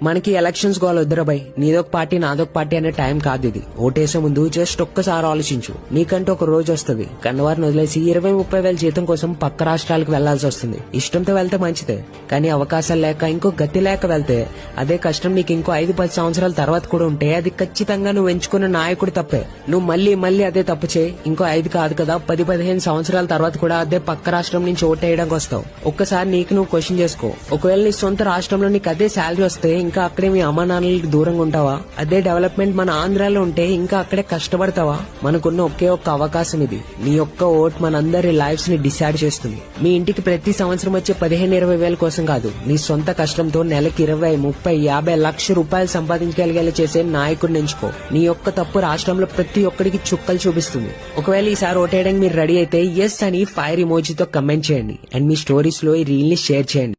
మనకి elections goal వద్దురా by. నీదొక party నాదొక పార్టీ అనే టైం కాదు ఇది. ఓటేసే ముందు జస్ట్ ఒక్కసారి ఆలోచించు. నీకంటూ ఒక రోజు వస్తుంది, కన్నవారిని వదిలేసి 20-30 వేల జీతం కోసం పక్క రాష్ట్రాలకు వెళ్లాల్సి వస్తుంది. ఇష్టంతో వెళ్తే మంచిదే, కానీ అవకాశాలు లేక ఇంకో గతి లేక వెళ్తే అదే కష్టం నీకు ఇంకో 5-10 సంవత్సరాల తర్వాత కూడా ఉంటే అది ఖచ్చితంగా నువ్వు ఎంచుకున్న నాయకుడు తప్పే. నువ్వు మళ్ళీ అదే తప్పు చేయి, ఇంకో 5 కాదు కదా 10-15 సంవత్సరాల తర్వాత కూడా అదే పక్క రాష్ట్రం నుంచి ఓటేయడానికి వస్తావు. ఒక్కసారి నీకు నువ్వు క్వశ్చన్ చేసుకో. ఒకవేళ నీ సొంత రాష్ట్రంలో నీకు అదే శాలరీ వస్తే ఇంకా అక్కడే మీ అమ్మా నాన్నలకి దూరంగా ఉంటావా? అదే డెవలప్మెంట్ మన ఆంధ్రాలో ఉంటే ఇంకా అక్కడే కష్టపడతావా? మనకున్న ఒకే ఒక్క అవకాశం ఇది. నీ ఒక్క ఓట్ మనందరి లైఫ్స్ ని డిసైడ్ చేస్తుంది. మీ ఇంటికి ప్రతి సంవత్సరం వచ్చే 15-20 వేల కోసం కాదు, నీ సొంత కష్టంతో నెలకి 20-30-50 లక్ష రూపాయలు సంపాదించగలిగేలా చేసే నాయకుడిని ఎంచుకో. నీ ఒక్క తప్పు రాష్ట్రంలో ప్రతి ఒక్కడికి చుక్కలు చూపిస్తుంది. ఒకవేళ ఈసారి ఓటేయడానికి మీరు రెడీ అయితే ఎస్ అని ఫైర్ ఇమోజీతో కమెంట్ చేయండి అండ్ మీ స్టోరీస్ లో ఈ రీల్ ని షేర్ చేయండి.